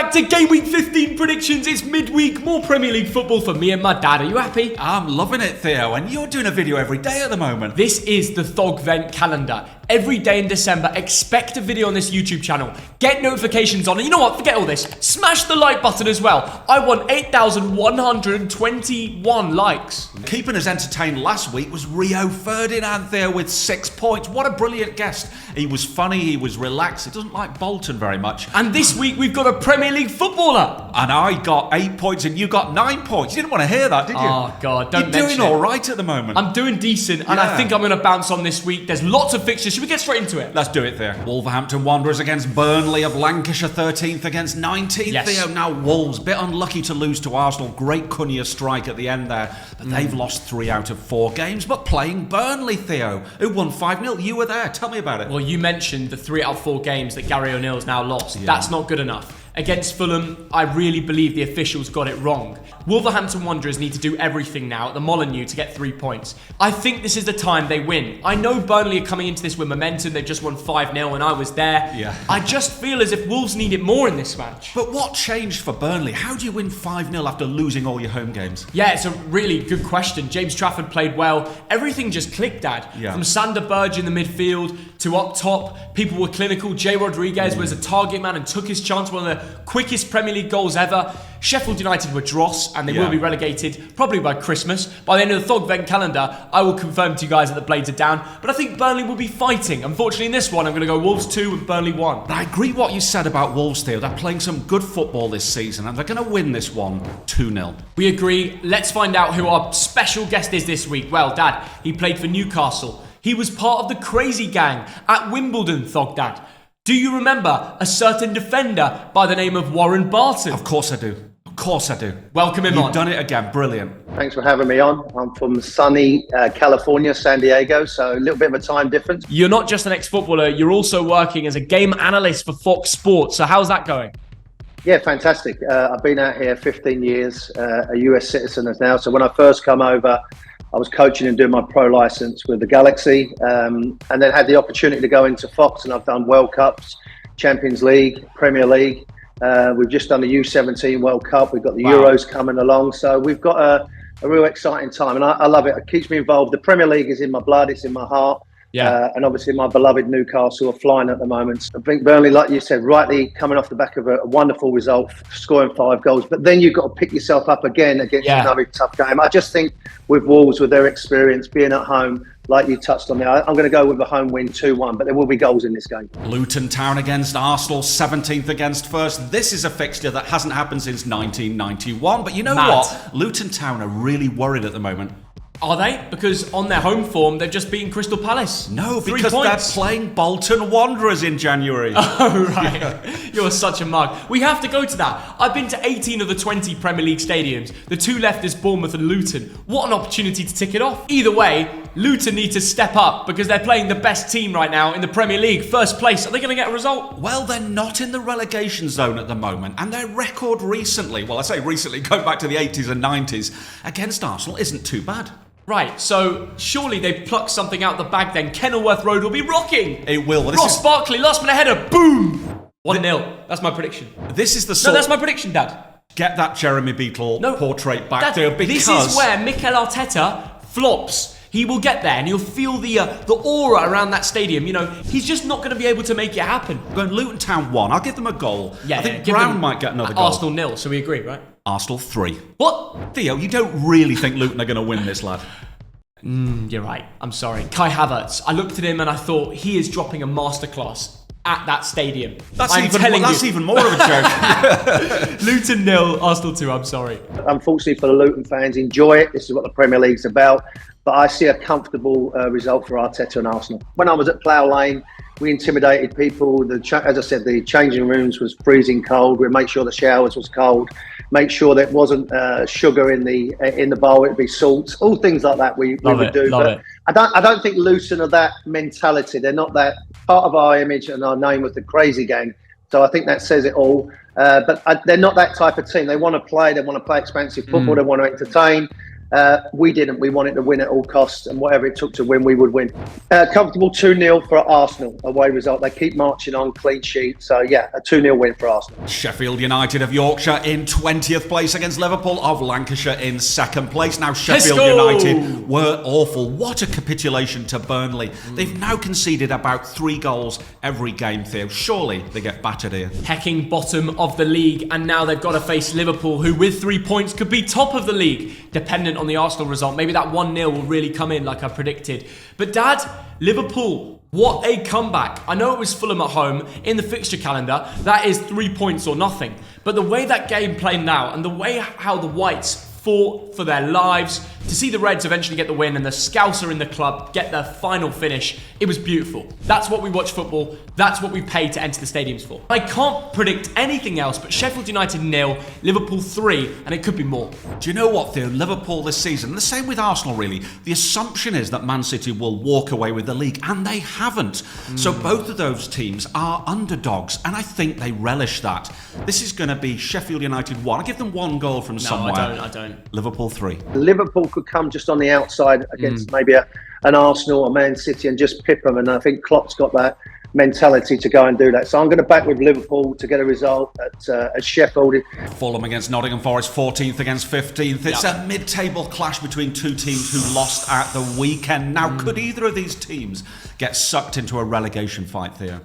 back to Game Week 15 predictions. It's midweek, more Premier League football for me and my dad. Are you happy? I'm loving it, Theo, and you're doing a video every day at the moment. This is the Thogden calendar. Every day in December, expect a video on this YouTube channel. Get notifications on, and you know what? Forget all this. Smash the like button as well. I want 8,121 likes. Keeping us entertained last week was Rio Ferdinand, Theo, with 6 points. What a brilliant guest. He was funny, he was relaxed. He doesn't like Bolton very much. And this week, we've got a Premier League footballer. And I got 8 points and you got 9 points. You didn't want to hear that, did you? Oh, God, don't mention it. You're doing all right at the moment. I'm doing decent, and I think I'm going to bounce on this week. There's lots of fixtures. Should we get straight into it? Let's do it, Theo. Wolverhampton Wanderers against Burnley of Lancashire, 13th against 19th. Yes. Theo, now Wolves, bit unlucky to lose to Arsenal. Great Cunha strike at the end there. But they've lost 3 out of 4 games. But playing Burnley, Theo, who won 5-0. You were there. Tell me about it. Well, you mentioned the 3 out of 4 games that Gary O'Neill's now lost. Yeah. That's not good enough. Against Fulham, I really believe the officials got it wrong. Wolverhampton Wanderers need to do everything now at the Molineux to get 3 points. I think this is the time they win. I know Burnley are coming into this with momentum. They've just won 5-0 and I was there. Yeah. I just feel as if Wolves need it more in this match. But what changed for Burnley? How do you win 5-0 after losing all your home games? Yeah, it's a really good question. James Trafford played well. Everything just clicked, Dad. Yeah. From Sander Berge in the midfield to up top, people were clinical. Jay Rodriguez was a target man and took his chance, one of the quickest Premier League goals ever. Sheffield United were dross and they will be relegated probably by Christmas. By the end of the Thogden calendar, I will confirm to you guys that the Blades are down. But I think Burnley will be fighting. Unfortunately, in this one, I'm going to go Wolves 2 and Burnley 1. But I agree what you said about Wolves, Theo. They're playing some good football this season and they're going to win this one 2-0. We agree. Let's find out who our special guest is this week. Well, Dad, he played for Newcastle. He was part of the crazy gang at Wimbledon, Thogdad. Do you remember a certain defender by the name of Warren Barton? Of course I do. Of course I do. Welcome him on. You've done it again. Brilliant. Thanks for having me on. I'm from sunny California, San Diego, so a little bit of a time difference. You're not just an ex-footballer, you're also working as a game analyst for Fox Sports. So how's that going? Yeah, fantastic. I've been out here 15 years, a US citizen now. So when I first come over, I was coaching and doing my pro license with the Galaxy, and then had the opportunity to go into Fox, and I've done World Cups, Champions League, Premier League. We've just done the U17 World Cup. We've got the Euros coming along. So we've got a real exciting time, and I love it. It keeps me involved. The Premier League is in my blood. It's in my heart. Yeah. And obviously my beloved Newcastle are flying at the moment. I think Burnley, like you said, rightly coming off the back of a wonderful result, scoring 5 goals. But then you've got to pick yourself up again against another tough game. I just think with Wolves, with their experience, being at home, like you touched on there, I'm going to go with a home win 2-1, but there will be goals in this game. Luton Town against Arsenal, 17th against 1st. This is a fixture that hasn't happened since 1991. But you know what? Luton Town are really worried at the moment. Are they? Because on their home form, they've just beaten Crystal Palace. No, because they're playing Bolton Wanderers in January. Oh, right. Yeah. You're such a mug. We have to go to that. I've been to 18 of the 20 Premier League stadiums. The 2 left is Bournemouth and Luton. What an opportunity to tick it off. Either way, Luton need to step up because they're playing the best team right now in the Premier League. First place. Are they going to get a result? Well, they're not in the relegation zone at the moment, and their record recently, well, I say recently, going back to the 80s and 90s, against Arsenal isn't too bad. Right, so surely they plucked something out the bag then. Kenilworth Road will be rocking. It will. Ross Barkley, last minute header, boom! 1-0. That's my prediction. This is the No, that's my prediction, Dad. Get that Jeremy Beetle portrait back Dad, there, because this is where Mikel Arteta flops. He will get there and he'll feel the aura around that stadium. You know, he's just not going to be able to make it happen. Going Luton Town 1. I'll give them a goal. Yeah, I think Brown might get another goal. Arsenal 0, so we agree, right? Arsenal 3. What? Theo, you don't really think Luton are going to win this, lad? You're right. I'm sorry. Kai Havertz. I looked at him and I thought he is dropping a masterclass at that stadium. That's even more of a joke. Luton 0, Arsenal 2. I'm sorry. Unfortunately for the Luton fans, enjoy it. This is what the Premier League's about. But I see a comfortable result for Arteta and Arsenal. When I was at Plough Lane, we intimidated people. As I said, the changing rooms was freezing cold. We'd make sure the showers was cold. Make sure there wasn't sugar in the bowl. It'd be salt. All things like that we would do. But I don't think Luton are that mentality. They're not that. Part of our image and our name was the crazy gang. So I think that says it all. But they're not that type of team. They want to play. They want to play expansive football. They want to entertain. We didn't. We wanted to win at all costs, and whatever it took to win, we would win. Comfortable 2-0 for Arsenal away result. They keep marching on, clean sheet. So yeah, a 2-0 win for Arsenal. Sheffield United of Yorkshire in 20th place against Liverpool of Lancashire in 2nd place. Now Sheffield United were awful. What a capitulation to Burnley. They've now conceded about 3 goals every game, Theo. Surely they get battered here. Hecking bottom of the league, and now they've got to face Liverpool, who with 3 points could be top of the league, dependent on the Arsenal result. Maybe that 1-0 will really come in like I predicted. But Dad, Liverpool, what a comeback. I know it was Fulham at home. In the fixture calendar, that is 3 points or nothing. But the way that game played now, and the way how the Whites fought for their lives, to see the Reds eventually get the win and the Scouser in the club get their final finish, it was beautiful. That's what we watch football. That's what we pay to enter the stadiums for. I can't predict anything else but Sheffield United 0, Liverpool 3, and it could be more. Do you know what, Theo? Liverpool this season, the same with Arsenal really, the assumption is that Man City will walk away with the league, and they haven't. So both of those teams are underdogs, and I think they relish that. This is going to be Sheffield United 1. I give them 1 goal from somewhere. I don't. Liverpool 3. Liverpool could come just on the outside against maybe an Arsenal or Man City and just pip them, and I think Klopp's got that mentality to go and do that. So I'm going to back with Liverpool to get a result at Sheffield. Fulham against Nottingham Forest, 14th against 15th. It's a mid-table clash between 2 teams who lost at the weekend. Now, could either of these teams get sucked into a relegation fight, Theo?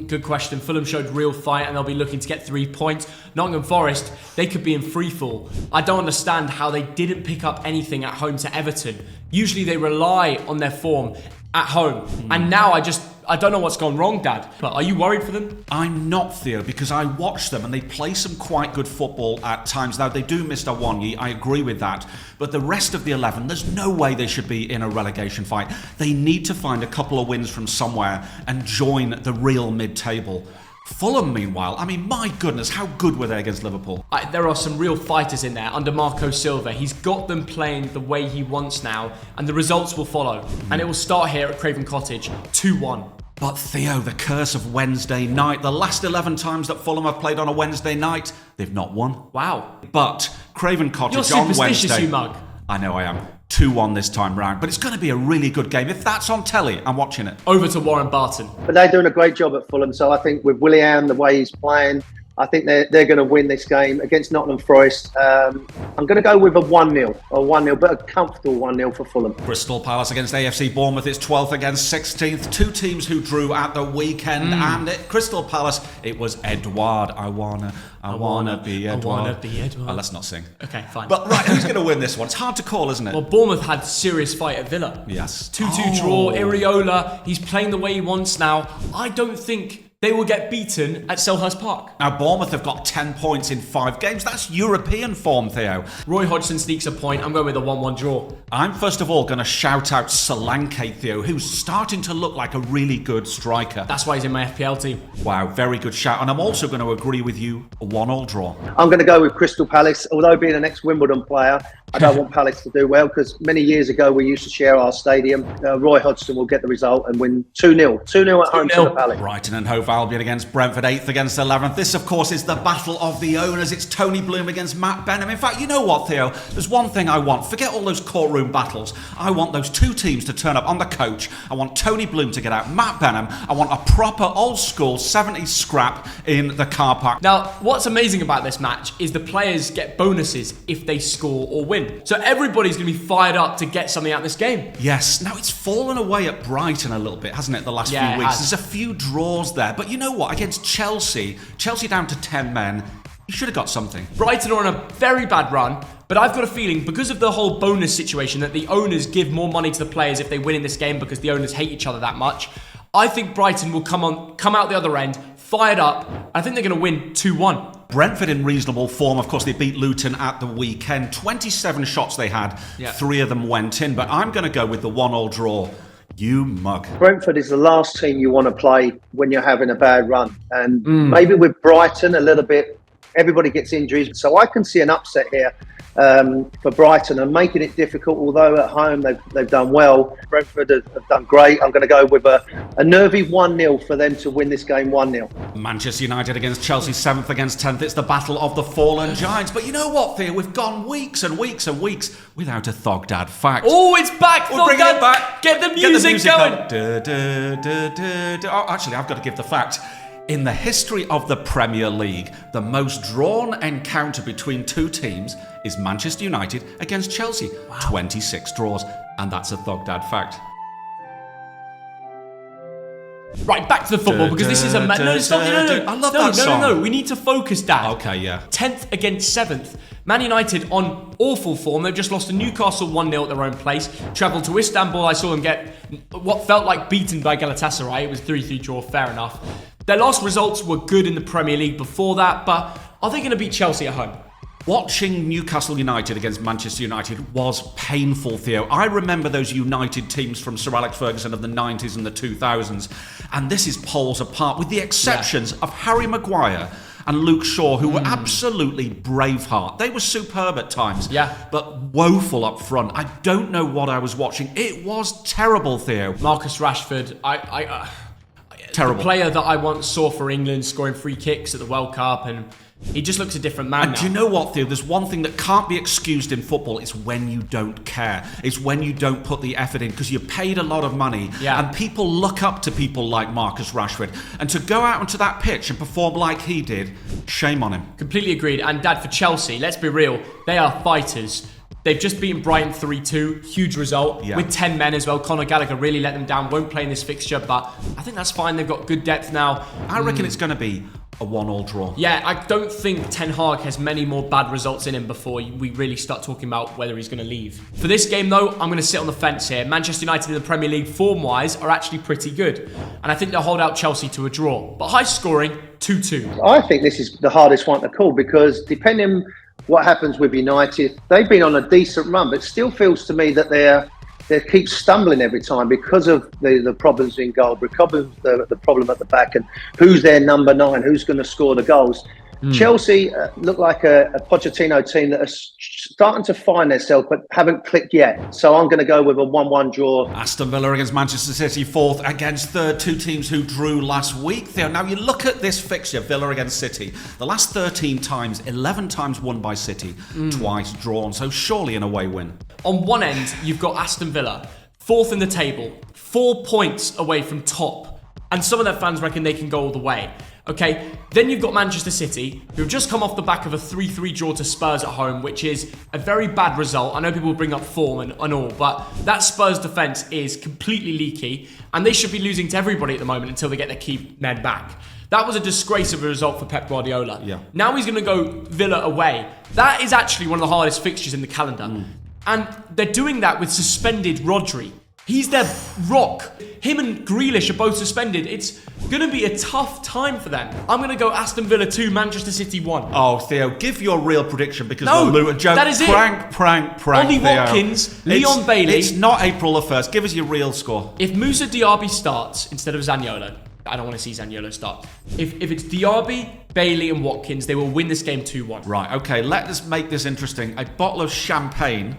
Good question. Fulham showed real fight and they'll be looking to get 3 points. Nottingham Forest, they could be in freefall. I don't understand how they didn't pick up anything at home to Everton. Usually they rely on their form at home. And now I don't know what's gone wrong, Dad. But are you worried for them? I'm not, Theo, because I watch them and they play some quite good football at times. Now, they do miss Awonyi, I agree with that. But the rest of the 11, there's no way they should be in a relegation fight. They need to find a couple of wins from somewhere and join the real mid-table. Fulham, meanwhile, I mean, my goodness, how good were they against Liverpool? There are some real fighters in there under Marco Silva. He's got them playing the way he wants now, and the results will follow. And it will start here at Craven Cottage, 2-1. But Theo, the curse of Wednesday night. The last 11 times that Fulham have played on a Wednesday night, they've not won. Wow. But Craven Cottage You're on Wednesday... You're superstitious, you mug. I know I am. 2-1 this time round. But it's going to be a really good game. If that's on telly, I'm watching it. Over to Warren Barton. But they're doing a great job at Fulham. So I think with Willian, the way he's playing, I think they're going to win this game against Nottingham Forest. I'm going to go with a 1-0, but a comfortable 1-0 for Fulham. Crystal Palace against AFC Bournemouth. It's 12th against 16th. 2 teams who drew at the weekend. And at Crystal Palace, it was Edouard. I wanna be Edouard. Oh, let's not sing. Okay, fine. But right, who's going to win this one? It's hard to call, isn't it? Well, Bournemouth had serious fight at Villa. Yes. 2-2 draw. Iriola, he's playing the way he wants now. I don't think they will get beaten at Selhurst Park. Now, Bournemouth have got 10 points in 5 games. That's European form, Theo. Roy Hodgson sneaks a point. I'm going with a 1-1 draw. I'm first of all going to shout out Solanke, Theo, who's starting to look like a really good striker. That's why he's in my FPL team. Wow, very good shout. And I'm also going to agree with you, a 1-1 draw. I'm going to go with Crystal Palace. Although being an ex-Wimbledon player, I don't want Palace to do well because many years ago we used to share our stadium. Roy Hodgson will get the result and win 2-0. 2-0 at home to the Palace. Brighton and Hove Albion against Brentford, 8th against 11th. This, of course, is the battle of the owners. It's Tony Bloom against Matt Benham. In fact, you know what, Theo? There's one thing I want. Forget all those courtroom battles. I want those 2 teams to turn up on the coach. I want Tony Bloom to get out Matt Benham. I want a proper old-school 70s scrap in the car park. Now, what's amazing about this match is the players get bonuses if they score or win. So everybody's going to be fired up to get something out of this game. Yes. Now, it's fallen away at Brighton a little bit, hasn't it, the last few weeks? There's a few draws there. But you know what? Against Chelsea down to 10 men, you should have got something. Brighton are on a very bad run, but I've got a feeling because of the whole bonus situation that the owners give more money to the players if they win in this game because the owners hate each other that much. I think Brighton will come out the other end, fired up. I think they're going to win 2-1. Brentford in reasonable form. Of course, they beat Luton at the weekend. 27 shots they had. 3 of them went in. But I'm going to go with the 1-1 draw. You mug. Brentford is the last team you want to play when you're having a bad run. And maybe with Brighton a little bit everybody gets injuries. So I can see an upset here for Brighton and making it difficult, although at home they've done well. Brentford have done great. I'm going to go with a nervy 1-0 for them to win this game 1-0. Manchester United against Chelsea, 7th against 10th. It's the battle of the fallen giants. But you know what, Theo? We've gone weeks and weeks and weeks without a Thogdad fact. Oh, it's back! We're bringing it back. Get the music going. Oh, actually, I've got to give the fact. In the history of the Premier League, the most drawn encounter between two teams is Manchester United against Chelsea. Wow. 26 draws. And that's a Thogdad fact. Right, back to the football, because this is a... No, I love that song. No, we need to focus, Dad. Okay, yeah. 10th against 7th. Man United on awful form. They've just lost to Newcastle 1-0 at their own place. Travelled to Istanbul. I saw them get what felt like beaten by Galatasaray. It was 3-3 draw, fair enough. Their last results were good in the Premier League before that, but are they going to beat Chelsea at home? Watching Newcastle United against Manchester United was painful, Theo. I remember those United teams from Sir Alex Ferguson of the 90s and the 2000s, and this is poles apart, with the exceptions of Harry Maguire and Luke Shaw, who were absolutely braveheart. They were superb at times, but woeful up front. I don't know what I was watching. It was terrible, Theo. Marcus Rashford, terrible. The player that I once saw for England scoring free kicks at the World Cup, and he just looks a different man now. Do you know what, Theo? There's one thing that can't be excused in football. It's when you don't care. It's when you don't put the effort in, because you're paid a lot of money. And people look up to people like Marcus Rashford. And to go out onto that pitch and perform like he did, shame on him. Completely agreed. And Dad, for Chelsea, let's be real, they are fighters. They've just beaten Brighton 3-2, huge result, with 10 men as well. Conor Gallagher really let them down, won't play in this fixture, but I think that's fine. They've got good depth now. I reckon it's going to be a 1-1 draw. Yeah, I don't think Ten Hag has many more bad results in him before we really start talking about whether he's going to leave. For this game, though, I'm going to sit on the fence here. Manchester United in the Premier League, form-wise, are actually pretty good. And I think they'll hold out Chelsea to a draw. But high scoring, 2-2. I think this is the hardest one to call, because depending what happens with United, they've been on a decent run, but it still feels to me that they keep stumbling every time because of the problems in goal, because of the problem at the back, and who's their number 9, who's going to score the goals. Chelsea look like a Pochettino team that are starting to find themselves but haven't clicked yet. So I'm going to go with a 1-1 draw. Aston Villa against Manchester City, 4th against 3rd. Two teams who drew last week. Theo, now you look at this fixture, Villa against City. The last 13 times, 11 times won by City, twice drawn. So surely an away win. On one end, you've got Aston Villa, 4th in the table, 4 points away from top. And some of their fans reckon they can go all the way. Okay, then you've got Manchester City, who've just come off the back of a 3-3 draw to Spurs at home, which is a very bad result. I know people bring up form and all, but that Spurs defence is completely leaky, and they should be losing to everybody at the moment until they get their key men back. That was a disgrace of a result for Pep Guardiola. Now he's going to go Villa away. That is actually one of the hardest fixtures in the calendar. And they're doing that with suspended Rodri. He's their rock. Him and Grealish are both suspended. It's going to be a tough time for them. I'm going to go Aston Villa 2, Manchester City 1. Oh, Theo, give your real prediction, because the Luton joke. That is prank, Ollie Theo. Watkins, Leon Bailey. It's not April the 1st. Give us your real score. If Moussa Diaby starts instead of Zaniolo, I don't want to see Zaniolo start. If it's Diaby, Bailey and Watkins, they will win this game 2-1. Right, okay, let us make this interesting. A bottle of champagne,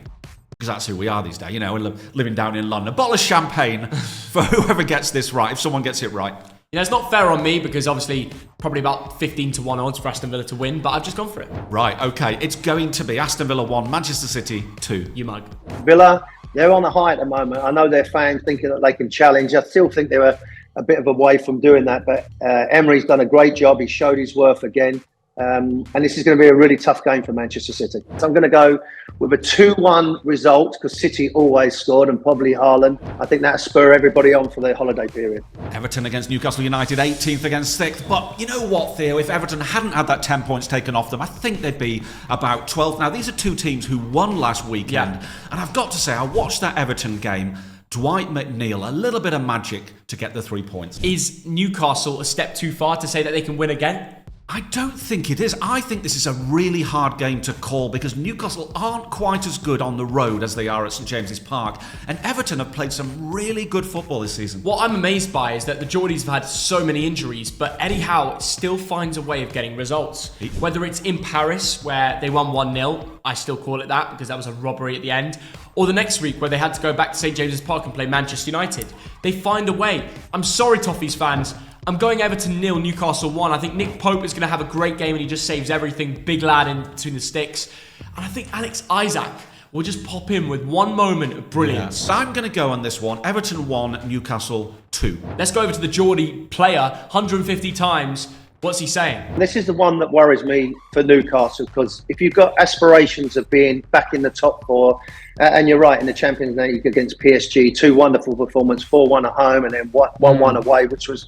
because that's who we are these days, you know, living down in London. A bottle of champagne for whoever gets this right, if someone gets it right. You know, it's not fair on me, because obviously probably about 15-1 odds for Aston Villa to win, but I've just gone for it. Right, okay. It's going to be Aston Villa 1, Manchester City 2. You mug. Villa, they're on the high at the moment. I know their fans thinking that they can challenge. I still think they're a bit of a way from doing that, but Emery's done a great job. He showed his worth again. And this is going to be a really tough game for Manchester City. So I'm going to go with a 2-1 result, because City always scored, and probably Haaland. I think that'll spur everybody on for their holiday period. Everton against Newcastle United, 18th against 6th. But you know what, Theo? If Everton hadn't had that 10 points taken off them, I think they'd be about 12th. Now, these are two teams who won last weekend. And I've got to say, I watched that Everton game. Dwight McNeil, a little bit of magic to get the 3 points. Is Newcastle a step too far to say that they can win again? I don't think it is. I think this is a really hard game to call because Newcastle aren't quite as good on the road as they are at St James's Park. And Everton have played some really good football this season. What I'm amazed by is that the Geordies have had so many injuries, but Eddie Howe still finds a way of getting results. Whether it's in Paris, where they won 1-0, I still call it that because that was a robbery at the end, or the next week where they had to go back to St James's Park and play Manchester United. They find a way. I'm sorry, Toffees fans. I'm going Everton 0, Newcastle 1. I think Nick Pope is going to have a great game and he just saves everything. Big lad in between the sticks. And I think Alex Isaac will just pop in with one moment of brilliance. Yeah. I'm going to go on this one. Everton 1, Newcastle 2. Let's go over to the Geordie player 150 times. What's he saying? This is the one that worries me for Newcastle, because if you've got aspirations of being back in the top four, and you're right, in the Champions League against PSG, 2 wonderful performances, 4-1 at home and then 1-1 away, which was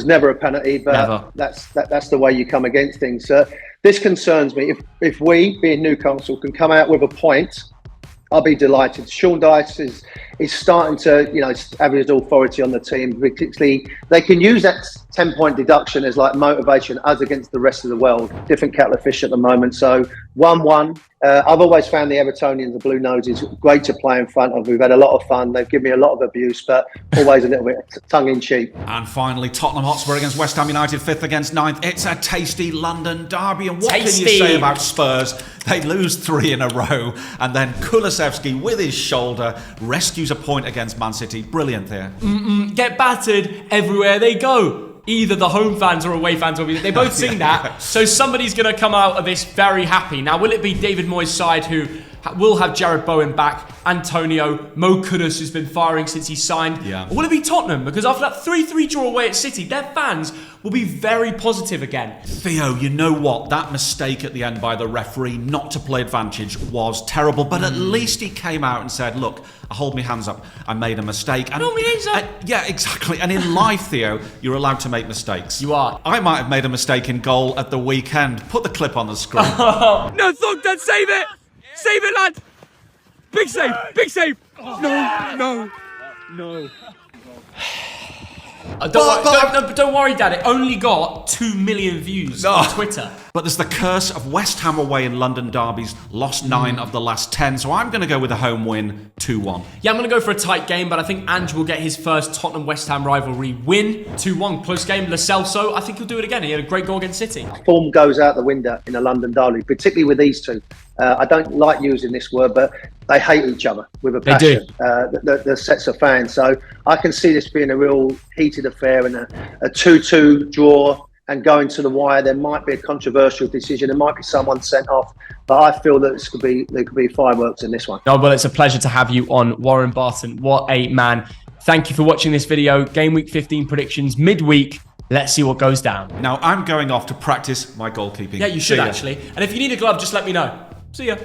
never a penalty, but that's the way you come against things. This concerns me. If we, being Newcastle, can come out with a point, I'll be delighted. Sean Dyche is starting to, have his authority on the team. Particularly, they can use that 10-point deduction as like motivation, us against the rest of the world. Different kettle of fish at the moment. So 1-1. I've always found the Evertonians, the Blue Noses, great to play in front of. We've had a lot of fun. They've given me a lot of abuse, but always a little bit tongue-in-cheek. And finally, Tottenham Hotspur against West Ham United, 5th against 9th. It's a tasty London derby. And what can you say about Spurs? They lose 3 in a row. And then Kulusevski, with his shoulder, rescues a point against Man City. Brilliant there. Get battered everywhere they go. Either the home fans or away fans will be. They both sing that. So somebody's going to come out of this very happy. Now, will it be David Moyes' side who will have Jared Bowen back, Antonio, Mo Kudus, who's been firing since he signed? Yeah. Or will it be Tottenham? Because after that 3-3 draw away at City, their fans will be very positive again. Theo, you know what? That mistake at the end by the referee not to play advantage was terrible, but at least he came out and said, look, I hold my hands up. I made a mistake. And, hold my hands up. Yeah, exactly. And in life, Theo, you're allowed to make mistakes. You are. I might have made a mistake in goal at the weekend. Put the clip on the screen. No, Thogden, save it! Save it, lad! Big save! Big save! No. Don't worry, Dad. It only got 2 million views on Twitter. But there's the curse of West Ham away in London derbies. Lost 9 of the last 10. So I'm going to go with a home win, 2-1. Yeah, I'm going to go for a tight game, but I think Ange will get his first Tottenham-West Ham rivalry win. 2-1. Close game. Lo Celso, I think he'll do it again. He had a great goal against City. Form goes out the window in a London derby, particularly with these two. I don't like using this word, but they hate each other with a passion. They do. The sets of fans. So I can see this being a real heated affair and a 2-2 draw and going to the wire. There might be a controversial decision. There might be someone sent off, but I feel that there could be fireworks in this one. No, well, it's a pleasure to have you on, Warren Barton. What a man. Thank you for watching this video. Game week 15 predictions midweek. Let's see what goes down. Now I'm going off to practice my goalkeeping. Yeah, you should actually. And if you need a glove, just let me know. See ya.